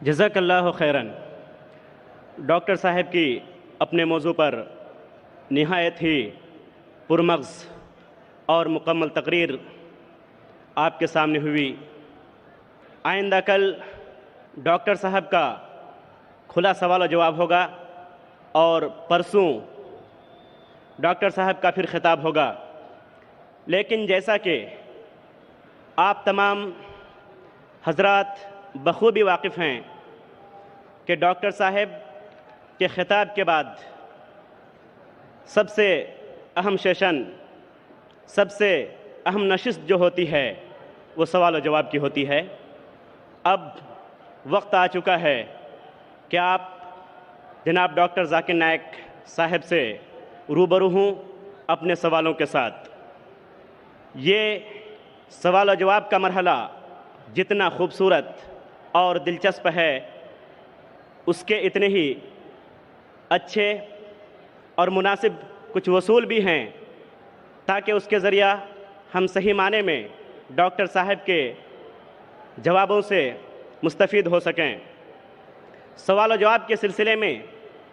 جزاک اللہ خیراً۔ ڈاکٹر صاحب کی اپنے موضوع پر نہایت ہی پرمغز اور مکمل تقریر آپ کے سامنے ہوئی۔ آئندہ کل ڈاکٹر صاحب کا کھلا سوال و جواب ہوگا اور پرسوں ڈاکٹر صاحب کا پھر خطاب ہوگا۔ لیکن جیسا کہ آپ تمام حضرات بخوبی واقف ہیں کہ ڈاکٹر صاحب کے خطاب کے بعد سب سے اہم سیشن، سب سے اہم نشست جو ہوتی ہے وہ سوال و جواب کی ہوتی ہے۔ اب وقت آ چکا ہے کہ آپ جناب ڈاکٹر ذاکر نائک صاحب سے روبرو ہوں اپنے سوالوں کے ساتھ۔ یہ سوال و جواب کا مرحلہ جتنا خوبصورت اور دلچسپ ہے، اس کے اتنے ہی اچھے اور مناسب کچھ اصول بھی ہیں تاکہ اس کے ذریعہ ہم صحیح معنی میں ڈاکٹر صاحب کے جوابوں سے مستفید ہو سکیں۔ سوال و جواب کے سلسلے میں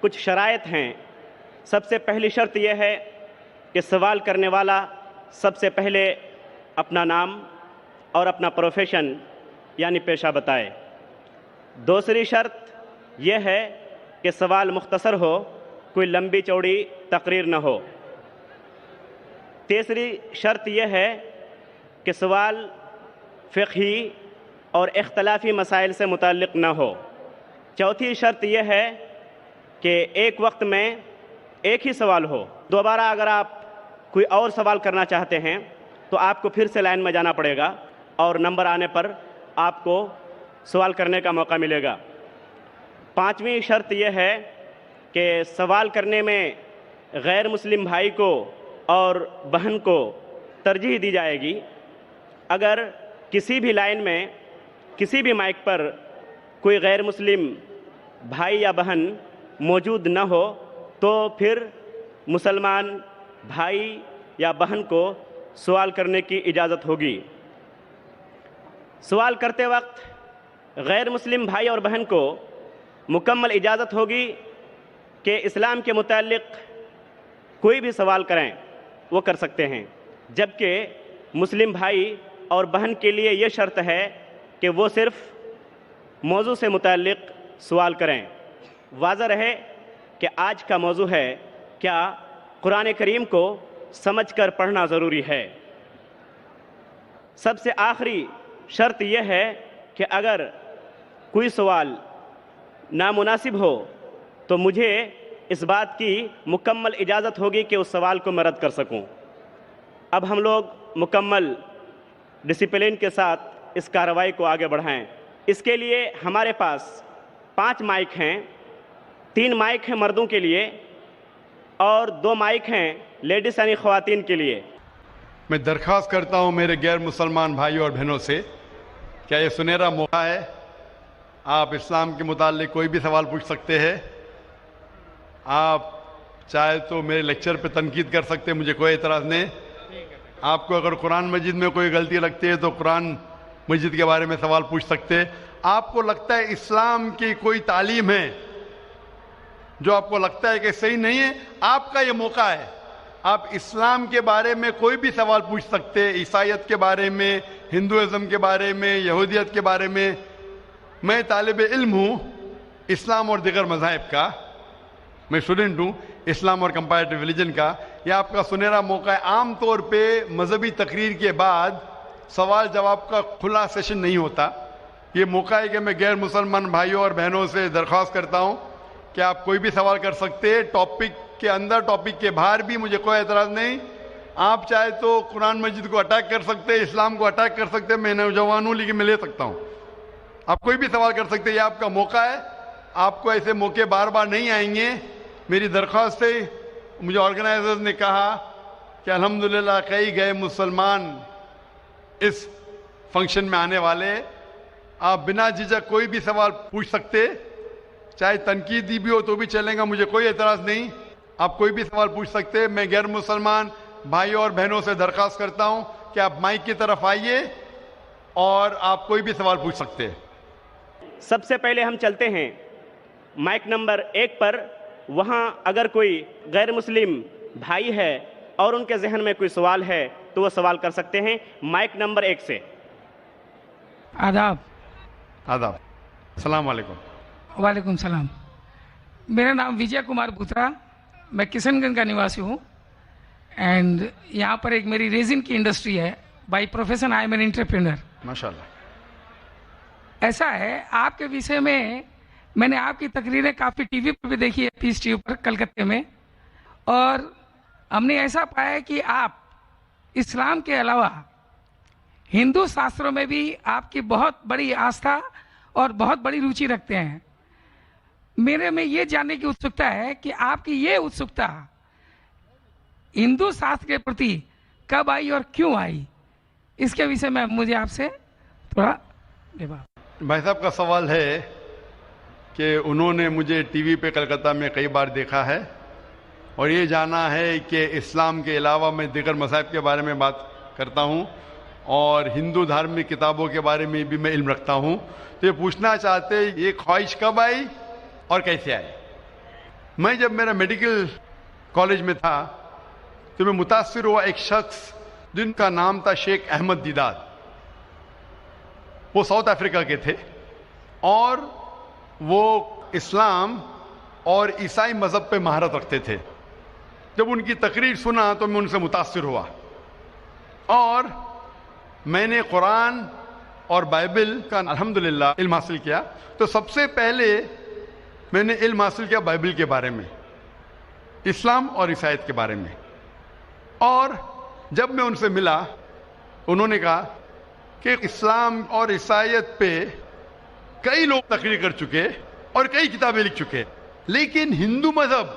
کچھ شرائط ہیں۔ سب سے پہلی شرط یہ ہے کہ سوال کرنے والا سب سے پہلے اپنا نام اور اپنا پروفیشن یعنی پیشہ بتائے۔ دوسری شرط یہ ہے کہ سوال مختصر ہو، کوئی لمبی چوڑی تقریر نہ ہو۔ تیسری شرط یہ ہے کہ سوال فقہی اور اختلافی مسائل سے متعلق نہ ہو۔ چوتھی شرط یہ ہے کہ ایک وقت میں ایک ہی سوال ہو۔ دوبارہ اگر آپ کوئی اور سوال کرنا چاہتے ہیں تو آپ کو پھر سے لائن میں جانا پڑے گا اور نمبر آنے پر آپ کو سوال کرنے کا موقع ملے گا۔ پانچویں شرط یہ ہے کہ سوال کرنے میں غیر مسلم بھائی کو اور بہن کو ترجیح دی جائے گی۔ اگر کسی بھی لائن میں کسی بھی مائک پر کوئی غیر مسلم بھائی یا بہن موجود نہ ہو تو پھر مسلمان بھائی یا بہن کو سوال کرنے کی اجازت ہوگی۔ سوال کرتے وقت غیر مسلم بھائی اور بہن کو مکمل اجازت ہوگی کہ اسلام کے متعلق کوئی بھی سوال کریں وہ کر سکتے ہیں، جبکہ مسلم بھائی اور بہن کے لیے یہ شرط ہے کہ وہ صرف موضوع سے متعلق سوال کریں۔ واضح رہے کہ آج کا موضوع ہے کیا قرآن کریم کو سمجھ کر پڑھنا ضروری ہے۔ سب سے آخری شرط یہ ہے کہ اگر کوئی سوال نامناسب ہو تو مجھے اس بات کی مکمل اجازت ہوگی کہ اس سوال کو میں رد کر سکوں۔ اب ہم لوگ مکمل ڈسپلن کے ساتھ اس کارروائی کو آگے بڑھائیں۔ اس کے لیے ہمارے پاس 5 مائک ہیں، 3 مائک ہیں مردوں کے لیے اور 2 مائک ہیں لیڈیز یعنی خواتین کے لیے۔ میں درخواست کرتا ہوں میرے غیر مسلمان بھائیوں اور بہنوں سے، کیا یہ سنہرا موقع ہے؟ آپ اسلام کے متعلق کوئی بھی سوال پوچھ سکتے ہیں۔ آپ چاہے تو میرے لیکچر پہ تنقید کر سکتے ہیں، مجھے کوئی اعتراض نہیں۔ آپ کو اگر قرآن مجید میں کوئی غلطی لگتی ہے تو قرآن مجید کے بارے میں سوال پوچھ سکتے ہیں۔ آپ کو لگتا ہے اسلام کی کوئی تعلیم ہے جو آپ کو لگتا ہے کہ صحیح نہیں ہے، آپ کا یہ موقع ہے۔ آپ اسلام کے بارے میں کوئی بھی سوال پوچھ سکتے ہیں، عیسائیت کے بارے میں، ہندوازم کے بارے میں، یہودیت کے بارے میں۔ میں طالب علم ہوں اسلام اور دیگر مذاہب کا، میں اسٹوڈنٹ ہوں اسلام اور کمپیریٹو ریلیجن کا۔ یہ آپ کا سنہرا موقع ہے۔ عام طور پہ مذہبی تقریر کے بعد سوال جواب کا کھلا سیشن نہیں ہوتا۔ یہ موقع ہے کہ میں غیر مسلمان بھائیوں اور بہنوں سے درخواست کرتا ہوں کہ آپ کوئی بھی سوال کر سکتے ہیں، ٹاپک کے اندر ٹاپک کے باہر بھی، مجھے کوئی اعتراض نہیں۔ آپ چاہے تو قرآن مجید کو اٹیک کر سکتے ہیں، اسلام کو اٹیک کر سکتے ہیں، میں نوجوان ہوں لیکن میں لے سکتا ہوں۔ آپ کوئی بھی سوال کر سکتے ہیں، یہ آپ کا موقع ہے۔ آپ کو ایسے موقع بار بار نہیں آئیں گے۔ میری درخواست ہے، مجھے آرگنائزرز نے کہا کہ الحمدللہ کئی گئے مسلمان اس فنکشن میں آنے والے، آپ بنا جھجک کوئی بھی سوال پوچھ سکتے، چاہے تنقیدی بھی ہو تو بھی چلے گا، مجھے کوئی اعتراض نہیں۔ آپ کوئی بھی سوال پوچھ سکتے۔ میں غیر مسلمان بھائیوں اور بہنوں سے درخواست کرتا ہوں کہ آپ مائک کی طرف آئیے اور آپ کوئی بھی سوال پوچھ سکتے ہیں۔ سب سے پہلے ہم چلتے ہیں مائک نمبر 1 پر. وہاں اگر کوئی غیر مسلم بھائی ہے اور ان کے ذہن میں کوئی سوال ہے تو وہ سوال کر سکتے ہیں مائک نمبر 1 سے. آداب. آداب. السلام علیکم. وعلیکم السلام. میرا نام وجے کمار بوترا, میں کشن گنج کا نواسی ہوں, اینڈ یہاں پر ایک میری ریزن کی انڈسٹری ہے. By profession I am an entrepreneur. ماشاء اللہ. ایسا ہے, آپ کے وشے میں نے آپ کی تقریریں کافی ٹی وی پر بھی دیکھی ہے, پیس ٹی وی پر کلکتے میں, اور ہم نے ایسا پایا ہے کہ آپ اسلام کے علاوہ ہندو شاستروں میں بھی آپ کی بہت بڑی آستھا اور بہت بڑی روچی رکھتے ہیں. میرے میں یہ جاننے کی اتسکتا ہے کہ آپ کی یہ اتسکتا ہندو شاستر کے پرتی کب آئی اور کیوں آئی, اس کے وشے میں مجھے آپ سے تھوڑا بھائی صاحب کا سوال ہے کہ انہوں نے مجھے ٹی وی پہ کلکتہ میں کئی بار دیکھا ہے اور یہ جانا ہے کہ اسلام کے علاوہ میں دیگر مذاہب کے بارے میں بات کرتا ہوں اور ہندو دھارمک کتابوں کے بارے میں بھی میں علم رکھتا ہوں. تو یہ پوچھنا چاہتے یہ خواہش کب آئی اور کیسے آئی. میں جب میرا میڈیکل کالج میں تھا تو میں متاثر ہوا ایک شخص جن کا نام تھا شیخ احمد دیداد. وہ ساؤتھ افریقہ کے تھے اور وہ اسلام اور عیسائی مذہب پہ مہارت رکھتے تھے. جب ان کی تقریر سنا تو میں ان سے متاثر ہوا اور میں نے قرآن اور بائبل کا الحمدللہ علم حاصل کیا. تو سب سے پہلے میں نے علم حاصل کیا بائبل کے بارے میں, اسلام اور عیسائیت کے بارے میں. اور جب میں ان سے ملا انہوں نے کہا کہ اسلام اور عیسائیت پہ کئی لوگ تقریر کر چکے اور کئی کتابیں لکھ چکے, لیکن ہندو مذہب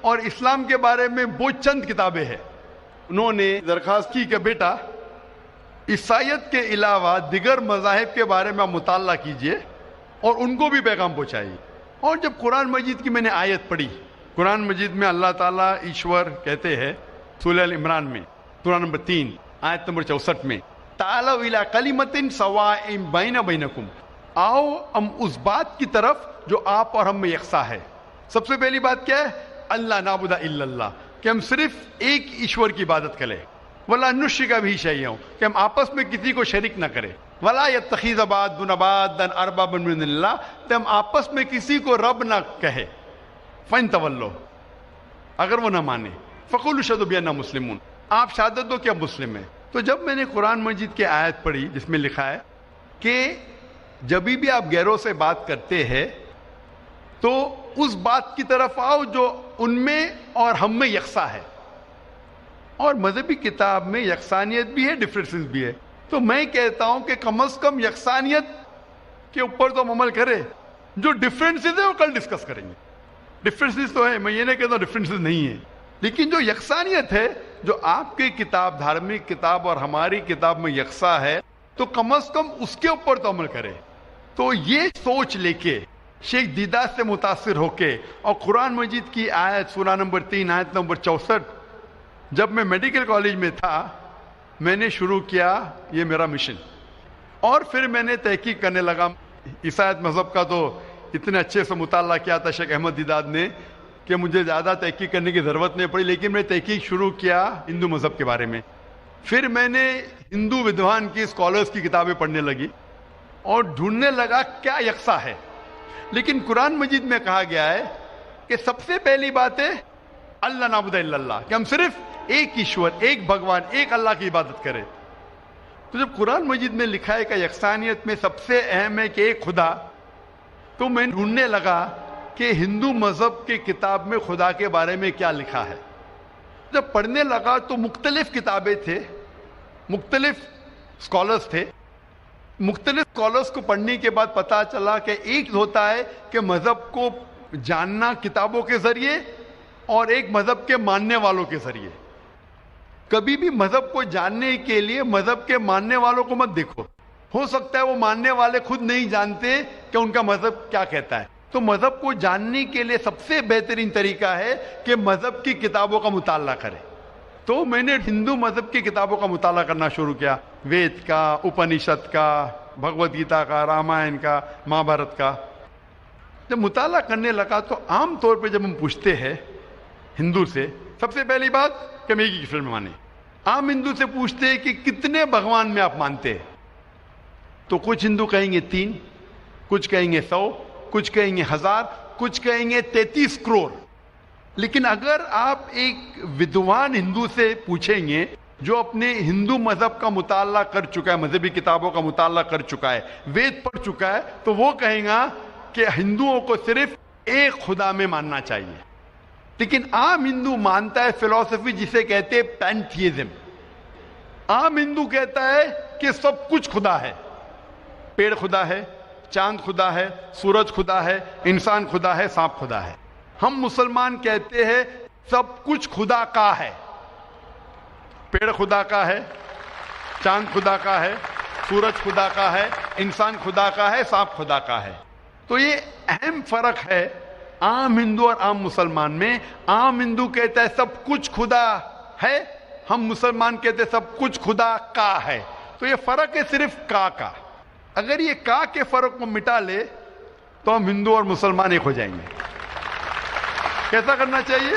اور اسلام کے بارے میں وہ چند کتابیں ہیں. انہوں نے درخواست کی کہ بیٹا عیسائیت کے علاوہ دیگر مذاہب کے بارے میں آپ مطالعہ کیجئے اور ان کو بھی پیغام پہنچائیے. اور جب قرآن مجید کی میں نے آیت پڑھی, قرآن مجید میں اللہ تعالیٰ ایشور کہتے ہیں سورہ ال عمران میں سورہ نمبر 3 آیت نمبر 64 میں تعالوا الی کلمۃ سواء بین بینکم, آؤ ہم اس بات کی طرف جو آپ اور ہم میں یکساں ہے. سب سے پہلی بات کیا ہے؟ اللہ نعبد الا اللہ, کہ ہم صرف ایک ایشور کی عبادت کریں. ولا نشرک بہ شیئا, کہ ہم آپس میں کسی کو شریک نہ کریں. ولا یتخذ بعضنا بعضا اربابا من اللہ, کہ ہم آپس میں کسی کو رب نہ کہے. فإن تولوا, اگر وہ نہ مانے, فقولوا اشہدوا بأننا مسلمون, آپ شہادت دو کہ ہم مسلم ہیں. تو جب میں نے قرآن مجید کی آیت پڑھی جس میں لکھا ہے کہ جب بھی آپ غیروں سے بات کرتے ہیں تو اس بات کی طرف آؤ جو ان میں اور ہم میں یکساں ہے. اور مذہبی کتاب میں یکسانیت بھی ہے, ڈفرینسز بھی ہے. تو میں کہتا ہوں کہ کم از کم یکسانیت کے اوپر تو ہم عمل کریں, جو ڈفرینسز ہیں وہ کل ڈسکس کریں گے. ڈفرینسز تو ہے, میں یہ نہیں کہتا ڈفرینسز نہیں ہیں, لیکن جو یکسانیت ہے جو آپ کی کتاب دھارمک کتاب اور ہماری کتاب میں یکساں ہے تو کم از کم اس کے اوپر تو عمل کریں. تو یہ سوچ لے کے شیخ دیداد سے متاثر ہو کے اور قرآن مجید کی آیت سورہ نمبر 3 آیت نمبر 64 جب میں میڈیکل کالج میں تھا میں نے شروع کیا یہ میرا مشن. اور پھر میں نے تحقیق کرنے لگا. عیسائیت مذہب کا تو اتنے اچھے سے مطالعہ کیا تھا شیخ احمد دیداد نے کہ مجھے زیادہ تحقیق کرنے کی ضرورت نہیں پڑی, لیکن میں تحقیق شروع کیا ہندو مذہب کے بارے میں. پھر میں نے ہندو ودوان کی اسکالرس کی کتابیں پڑھنے لگی اور ڈھونڈنے لگا کیا یکساں ہے. لیکن قرآن مجید میں کہا گیا ہے کہ سب سے پہلی بات ہے اللہ نعبد الا اللہ, کہ ہم صرف ایک ایشور, ایک بھگوان, ایک اللہ کی عبادت کریں. تو جب قرآن مجید میں لکھا ہے کہ یکسانیت میں سب سے اہم ہے کہ ایک خدا, تو میں ڈھونڈنے لگا کہ ہندو مذہب کے کتاب میں خدا کے بارے میں کیا لکھا ہے. جب پڑھنے لگا تو مختلف کتابیں تھے, مختلف اسکالرس تھے. مختلف اسکالرس کو پڑھنے کے بعد پتا چلا کہ ایک ہوتا ہے کہ مذہب کو جاننا کتابوں کے ذریعے اور ایک مذہب کے ماننے والوں کے ذریعے. کبھی بھی مذہب کو جاننے کے لیے مذہب کے ماننے والوں کو مت دیکھو, ہو سکتا ہے وہ ماننے والے خود نہیں جانتے کہ ان کا مذہب کیا کہتا ہے. تو مذہب کو جاننے کے لیے سب سے بہترین طریقہ ہے کہ مذہب کی کتابوں کا مطالعہ کرے. تو میں نے ہندو مذہب کی کتابوں کا مطالعہ کرنا شروع کیا, وید کا, اپنشد کا, بھگوت گیتا کا، رامائن کا، مہابھارت کا. جب مطالعہ کرنے لگا تو عام طور پہ جب ہم پوچھتے ہیں ہندو سے، سب سے پہلی بات کہ ہم ایک ہی ایشور میں مانیں. عام ہندو سے پوچھتے ہیں کہ کتنے بھگوان میں آپ مانتے ہیں، تو کچھ ہندو کہیں گے 3، کچھ کہیں گے 100، کچھ کہیں گے 1000، کچھ کہیں گے 33 کروڑ. لیکن اگر آپ ایک ودوان ہندو سے پوچھیں گے جو اپنے ہندو مذہب کا مطالعہ کر چکا ہے، مذہبی کتابوں کا مطالعہ کر چکا ہے، وید پڑھ چکا ہے، تو وہ کہیں گا کہ ہندوؤں کو صرف ایک خدا میں ماننا چاہیے. لیکن عام ہندو مانتا ہے فلسفی جسے کہتے ہیں پینتھیزم. عام ہندو کہتا ہے کہ سب کچھ خدا ہے، پیڑ خدا ہے، چاند خدا ہے، سورج خدا ہے، انسان خدا ہے، سانپ خدا ہے. ہم مسلمان کہتے ہیں سب کچھ خدا کا ہے، پیڑ خدا کا ہے، چاند خدا کا ہے، سورج خدا کا ہے، انسان خدا کا ہے، سانپ خدا کا ہے. تو یہ اہم فرق ہے عام ہندو اور عام مسلمان میں. عام ہندو کہتا ہے سب کچھ خدا ہے، ہم مسلمان کہتے ہیں سب کچھ خدا کا ہے. تو یہ فرق ہے صرف کا. اگر یہ کا کے فرق کو مٹا لے تو ہم ہندو اور مسلمان ایک ہو جائیں گے. کیسا کرنا چاہیے؟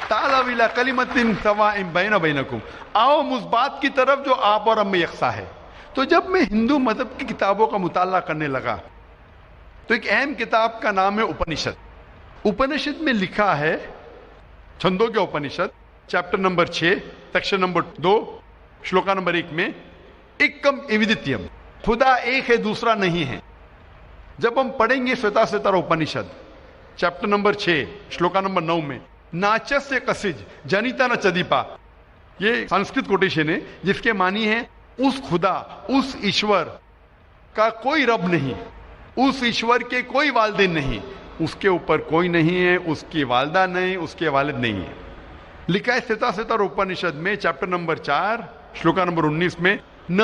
تعالوا الی کلمۃ سواء بیننا وبینکم، آؤ ہم اس بات کی طرف جو آپ اور ہم میں یکساں ہے. تو جب میں ہندو مذہب کی کتابوں کا مطالعہ کرنے لگا تو ایک اہم کتاب کا نام ہے اپنشد. اپنشد میں لکھا ہے، چھندوں کے Upanishad, chapter number 6، section number 2، shloka number 1 میں ایکم ایودتیم، خدا ایک ہے دوسرا نہیں ہے. جب ہم پڑھیں گے سوتا سوتر اپنشد چیپٹر نمبر 6 شلوکا نمبر 9 میں، ناچس سے کسج جنیتا نہ چدیپا، یہ سنسکرت کوٹیشن ہے جس کے معنی ہے اس خدا، اس ایشور کا کوئی رب نہیں، اس ایشور کے کوئی والدین نہیں، اس کے اوپر کوئی نہیں ہے، اس کی والدہ نہیں، اس کے والد نہیں ہے. لکھا ہے سوتا سوتر اپنشد میں چیپٹر نمبر 4 شلوکا نمبر 19 میں، نہ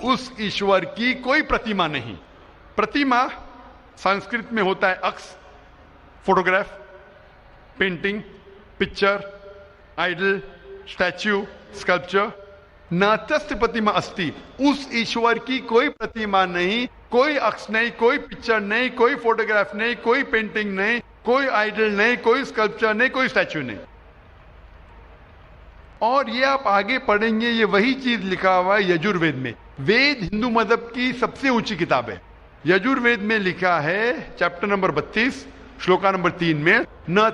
اس ایشور کی کوئی پرتیما نہیں. پرتیما سنسکرت میں ہوتا ہے عکس، photograph, painting, picture, idol, statue, sculpture. ناتست پرتیما استی، اس ایشور کی کوئی پرتیما نہیں، کوئی عکس نہیں، کوئی پکچر نہیں، کوئی فوٹوگراف نہیں، کوئی پینٹنگ نہیں، کوئی آئیڈل نہیں، کوئی اسکلپچر نہیں، کوئی اسٹیچو نہیں. اور یہ آپ آگے پڑھیں گے یہ وہی چیز لکھا ہوا ہے یجوروید میں. وید ہندو مذہب کی سب سے اونچی کتاب ہے. یجوروید میں لکھا ہے چیپٹر نمبر 32 شلوکا نمبر 3 میں، نہ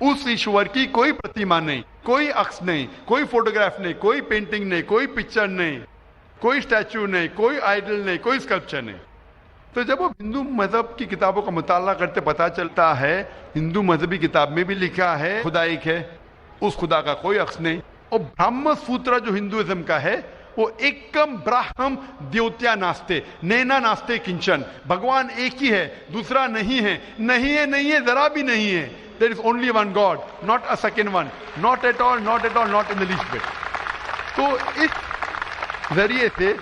اس ایشور کی کوئی پرتیما نہیں، کوئی عکس نہیں، کوئی فوٹوگراف نہیں، کوئی پینٹنگ نہیں، کوئی پکچر نہیں، کوئی اسٹیچو نہیں، کوئی آئیڈل نہیں، کوئی اسکلپچر نہیں. تو جب ہم ہندو مذہب کی کتابوں کا مطالعہ کرتے پتا چلتا ہے ہندو مذہبی کتاب میں بھی لکھا ہے خدا ایک ہے، اس خدا کا کوئی عکس نہیں. اور برہم سوتر جو ہندوازم کا ہے وہ ایکم براہم دیوتیا ناستے نینا ناستے کنچن، بھگوان ایک ہی ہے دوسرا نہیں ہے، نہیں ہے نہیں ہے ذرا بھی نہیں ہے. There is only one God, not a second one, not at all, not at all, not in the least bit. تو اس ذریعے سے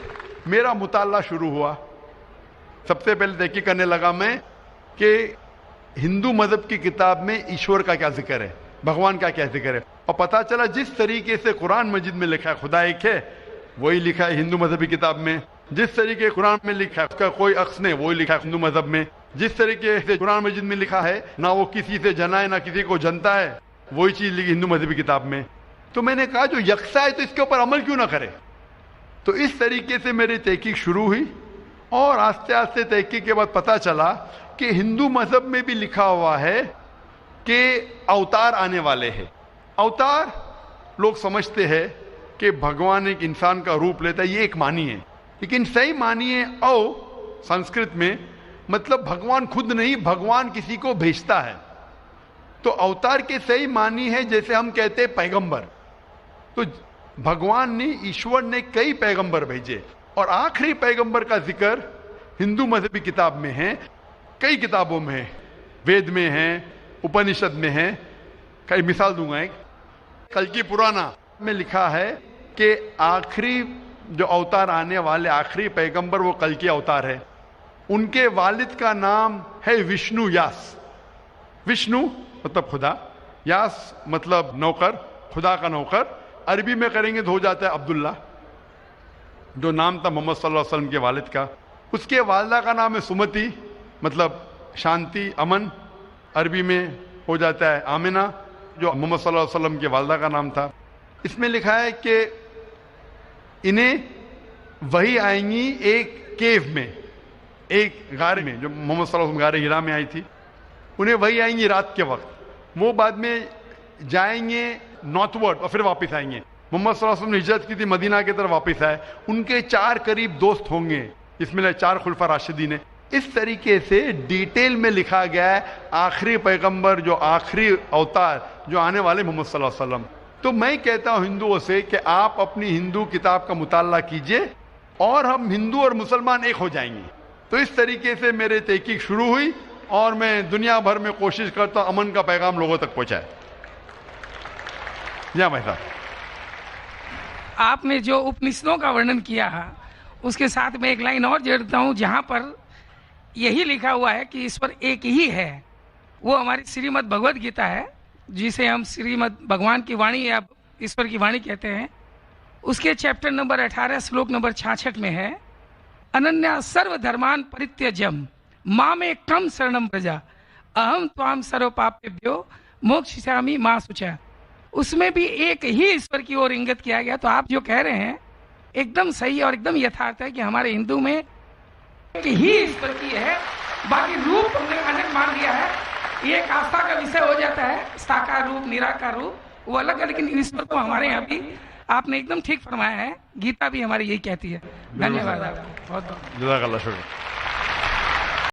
میرا مطالعہ شروع ہوا. سب سے پہلے تحقیق کرنے لگا میں کہ ہندو مذہب کی کتاب میں ایشور کا کیا ذکر ہے، بھگوان کا کیا ذکر ہے. اور پتا چلا جس طریقے سے قرآن مجید میں لکھا ہے خدا ایک ہے، وہی لکھا ہے ہندو مذہبی کتاب میں. جس طریقے قرآن میں لکھا ہے اس کا کوئی عکس نہیں، وہی لکھا ہے ہندو مذہب میں. جس طریقے سے قرآن مجید میں لکھا ہے نہ وہ کسی سے جنا ہے نہ کسی کو جنتا ہے، وہی چیز لکھی ہندو مذہبی کتاب میں. تو میں نے کہا جو یکساں ہے تو اس کے اوپر عمل کیوں نہ کرے. تو اس طریقے سے میری تحقیق شروع ہوئی اور آہستہ آہستہ تحقیق کے بعد پتا چلا کہ ہندو مذہب میں بھی لکھا ہوا ہے کہ اوتار آنے والے ہیں. اوتار لوگ سمجھتے ہیں کہ بھگوان ایک انسان کا روپ لیتا ہے، یہ ایک معنی ہے، لیکن صحیح معنی ہے او سنسکرت میں مطلب بھگوان خود نہیں، بھگوان کسی کو بھیجتا ہے. تو اوتار کے صحیح معنی ہے جیسے ہم کہتے ہیں پیغمبر. تو بھگوان نے، ایشور نے کئی پیغمبر بھیجے اور آخری پیغمبر کا ذکر ہندو مذہبی کتاب میں ہے، کئی کتابوں میں ہے، وید میں ہے، اپنشد میں ہے. کئی مثال دوں گا. ایک کلکی پرانا میں لکھا ہے کہ آخری جو اوتار آنے والے آخری پیغمبر وہ کلکی اوتار ہے. ان کے والد کا نام ہے وشنو یاس. وشنو مطلب خدا، یاس مطلب نوکر، خدا کا نوکر. عربی میں کریں گے تو ہو جاتا ہے عبداللہ. جو نام تھا محمد صلی اللہ علیہ وسلم کے والد کا. اس کے والدہ کا نام ہے سمتی، مطلب شانتی، امن. عربی میں ہو جاتا ہے آمنہ، جو محمد صلی اللہ علیہ وسلم کے والدہ کا نام تھا. اس میں لکھا ہے کہ انہیں وہی آئیں گی ایک کیو میں، ایک غار میں، جو محمد صلی اللہ علیہ وسلم غار ہرا میں آئی تھی. انہیں وہی آئیں گی رات کے وقت. وہ بعد میں جائیں گے نارتھ ورڈ اور پھر واپس آئیں گے. محمد صلی اللہ علیہ وسلم نے ہجرت کی تھی، مدینہ کی طرف واپس آئے. ان کے 4 قریب دوست ہوں گے، اس میں 4 خلفاء راشدین ہیں. اس طریقے سے ڈیٹیل میں لکھا گیا ہے آخری پیغمبر، جو آخری اوتار جو آنے والے محمد صلی اللہ علیہ وسلم. تو میں کہتا ہوں ہندوؤں سے کہ آپ اپنی ہندو کتاب کا مطالعہ کیجئے اور ہم ہندو اور مسلمان ایک ہو جائیں گے. تو اس طریقے سے میرے تحقیق شروع ہوئی اور میں دنیا بھر میں کوشش کرتا ہوں امن کا پیغام لوگوں تک پہنچائے. جی بھائی صاحب، آپ نے جو اپنشدوں کا ورنن کیا اس کے ساتھ میں ایک لائن اور جوڑتا ہوں جہاں پر یہی لکھا ہوا ہے کہ ایشور ایک ہی ہے. وہ ہماری شریمد بھگوت گیتا ہے، جسے ہم شریمد بھگوان کی وانی یا ایشور کی وانی کہتے ہیں. اس کے چیپٹر نمبر 18 شلوک نمبر 66 میں ہے، اننیا سرو دھرمان پریتیجم مام کم شرنم پرجا اہم توام سرو پاپیبھیو موکشیسامی ما شوچا. اس میں بھی ایک ہی ایشور کی اور انگت کیا گیا. تو آپ جو کہہ رہے ہیں ایک دم صحیح اور ایک دم یتھارتھ ہے کہ ہمارے ہندو میں ایک ہی ایشور کی ہے، باقی روپ ہم نے الگ مان لیا ہے. یہ ایک آستھا کا وشے ہو جاتا ہے، ساکار روپ نراکار روپ وہ الگ ہے، لیکن ایشور کو ہمارے یہاں بھی آپ نے ایک دم ٹھیک فرمایا ہے. گیتا بھی ہماری یہی کہتی ہے. دھنیہ واد آپ کو بہت بہت. جزاک اللہ شکر.